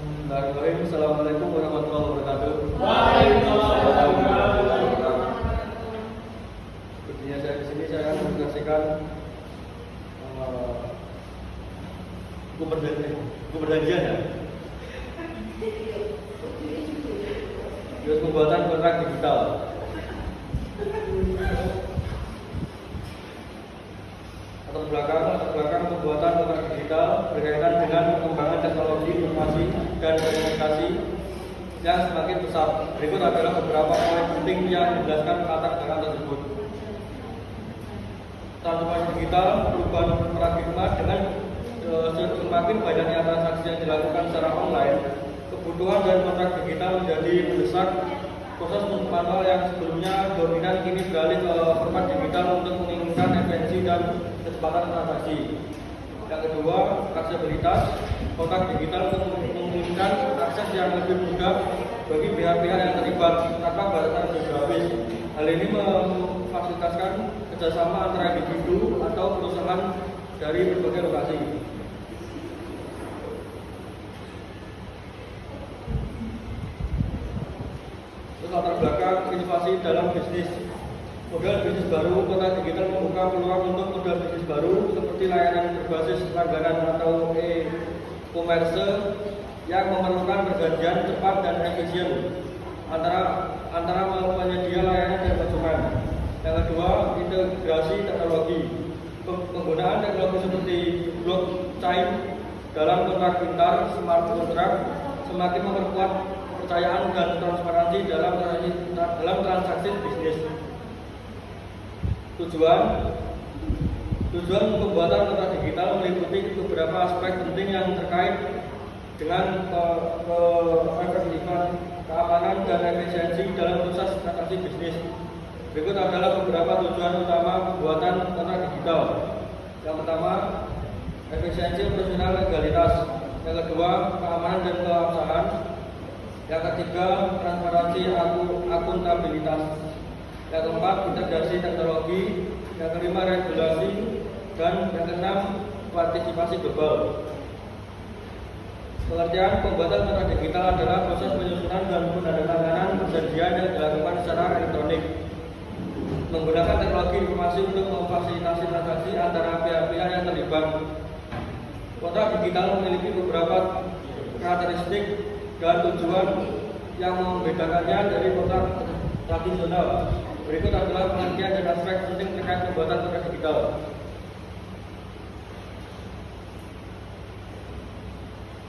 Bismillahirrahmanirrahim. Assalamualaikum warahmatullahi wabarakatuh. Waalaikumsalam warahmatullahi wabarakatuh. Sepertinya saya di sini saya akan menjelaskan buku perjanjian ya. Terus pembuatan kontrak digital. Latar belakang pembuatan kontrak digital berkaitan dengan perkembangan teknologi informasi dan komunikasi yang semakin pesat. Berikut adalah beberapa poin penting yang menjelaskan latar belakang tersebut. Transformasi digital, perubahan paradigma dengan semakin banyaknya transaksi yang dilakukan secara online, kebutuhan dan kontrak digital menjadi mendesak. Proses manual yang sebelumnya dominan kini beralih ke format digital untuk meningkatkan efisiensi dan kecepatan transaksi. Yang kedua, aksesibilitas. Kontrak digital untuk memungkinkan akses yang lebih mudah bagi pihak-pihak yang terlibat tanpa batasan geografis. Hal ini memfasilitasi kerjasama antara individu atau perusahaan dari berbagai lokasi. Latar belakang inovasi dalam bisnis. Model bisnis baru, kontrak digital membuka peluang untuk model bisnis baru seperti layanan berbasis langganan atau e-commerce yang memerlukan perjanjian cepat dan efisien antara penyedia layanan dan konsumen. Yang kedua, integrasi teknologi. Penggunaan teknologi seperti blockchain dalam kontrak pintar, smart contract semakin memperkuat kepercayaan dan transparansi dalam transaksi bisnis. Tujuan pembuatan kontrak digital meliputi beberapa aspek penting yang terkait dengan keefektifan, keamanan dan efisiensi dalam proses transaksi bisnis. Berikut adalah beberapa tujuan utama pembuatan kontrak digital. Yang pertama, efisiensi operasional legalitas. Yang kedua, keamanan dan keabsahan. Yang ketiga, transparansi akuntabilitas. Yang keempat, integrasi teknologi. Yang kelima, regulasi. Dan yang keenam, partisipasi global. Pengertian pembuatan kontrak digital adalah proses penyusunan dan penandatanganan perjanjian yang dilakukan secara elektronik menggunakan teknologi informasi untuk memfasilitasi transaksi antara pihak-pihak yang terlibat. Kontrak digital memiliki beberapa karakteristik dan tujuan yang membedakannya dari kontrak tradisional. Berikut adalah pengertian dan aspek penting terkait pembuatan kontrak digital.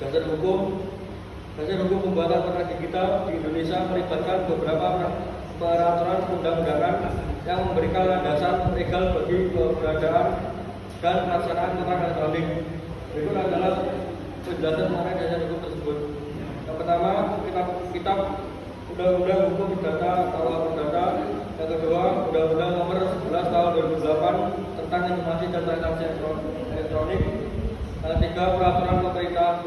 Dasar hukum pembuatan kontrak digital di Indonesia melibatkan beberapa peraturan undang-undangan yang memberikan landasan legal bagi keberadaan dan pelaksanaan kontrak elektronik. Berikut adalah penjelasan mengenai dasar hukum tersebut. Yang pertama, kitab Undang-Undang Hukum Perdata Kawal Perdata. Yang kedua, Undang-Undang Nomor 11 Tahun 2008 tentang Informasi dan Transaksi Elektronik. Yang ketiga, Peraturan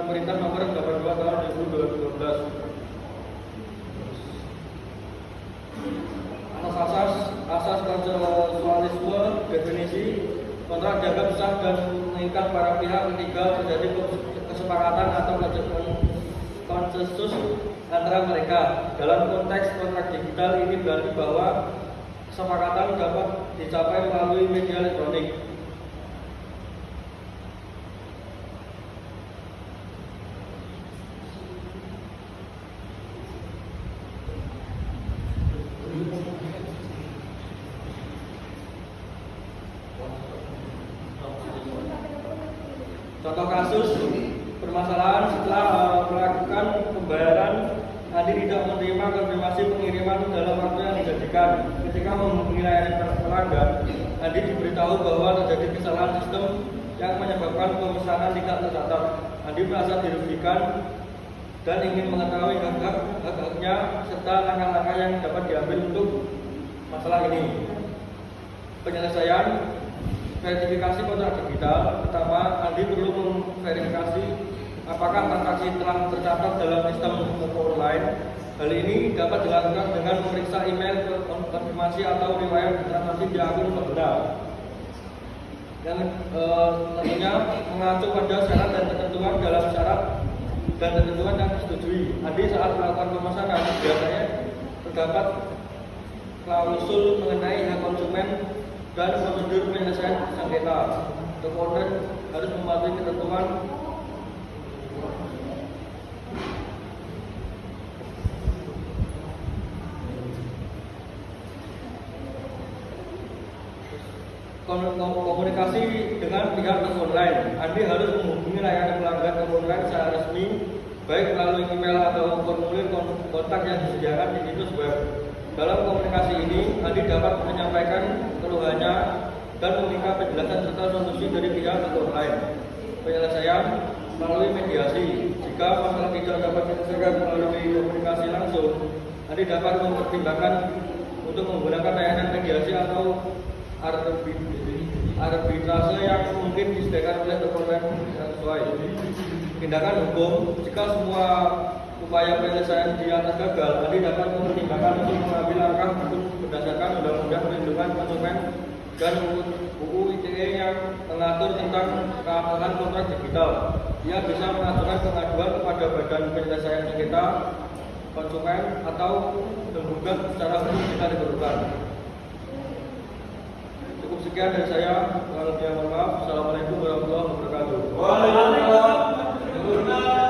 Pemerintah Nomor 82 Tahun 2012. Asas konsensualisme. Definisi kontrak dianggap sah dan mengikat para pihak ketiga terjadi kesepakatan atau konsensus antara mereka. Dalam konteks kontrak digital ini berarti bahwa kesepakatan dapat dicapai melalui media elektronik. Contoh kasus permasalahan setelah melakukan pembayaran, Andi tidak menerima konfirmasi pengiriman dalam waktu yang dijanjikan. Ketika menghubungi layanan pelanggan, Andi diberitahu bahwa terjadi kesalahan sistem yang menyebabkan pemesanan tidak tercatat. Andi merasa dirugikan dan ingin mengetahui hak-haknya serta langkah-langkah yang dapat diambil untuk masalah ini. Penyelesaian verifikasi kontrak digital. Pertama, Andi perlu memverifikasi apakah transaksi telah tercatat dalam sistem toko online. Hal ini dapat dilakukan dengan memeriksa email konfirmasi atau riwayat transaksi di akun pengguna. Yang tentunya mengacu pada syarat dan ketentuan dalam syarat dan ketentuan yang disetujui. Andi saat melakukan pemasaran biasanya terdapat klausul mengenai hak konsumen dan prosedur penyelesaian sengketa. Konsumen harus mematuhi ketentuan komunikasi dengan pihak toko online. Andi harus menghubungi layanan pelanggan toko online secara resmi, baik melalui email atau formulir kontak yang disediakan di situs web. Dalam komunikasi ini, Andi dapat menyampaikan keluhannya dan meminta penjelasan serta solusi dari pihak toko online. Penyelesaian melalui mediasi. Jika masalah tidak dapat diselesaikan melalui komunikasi langsung, Andi dapat mempertimbangkan untuk menggunakan layanan mediasi atau arbitrase yang mungkin disediakan oleh toko online yang sesuai. Tindakan hukum. Jika semua upaya penyelesaian di atas gagal, Andi dapat mempertimbangkan untuk mengambil langkah hukum berdasarkan Undang-Undang Perlindungan Konsumen dan UU ITE yang mengatur tentang keamanan kontrak digital. Ia bisa mengajukan pengaduan kepada Badan Penyelesaian Sengketa Konsumen atau menggugat secara hukum jika diperlukan. Cukup sekian dari saya. Kalau dia mohon maaf. Assalamualaikum warahmatullahi wabarakatuh. Waalaikumsalam.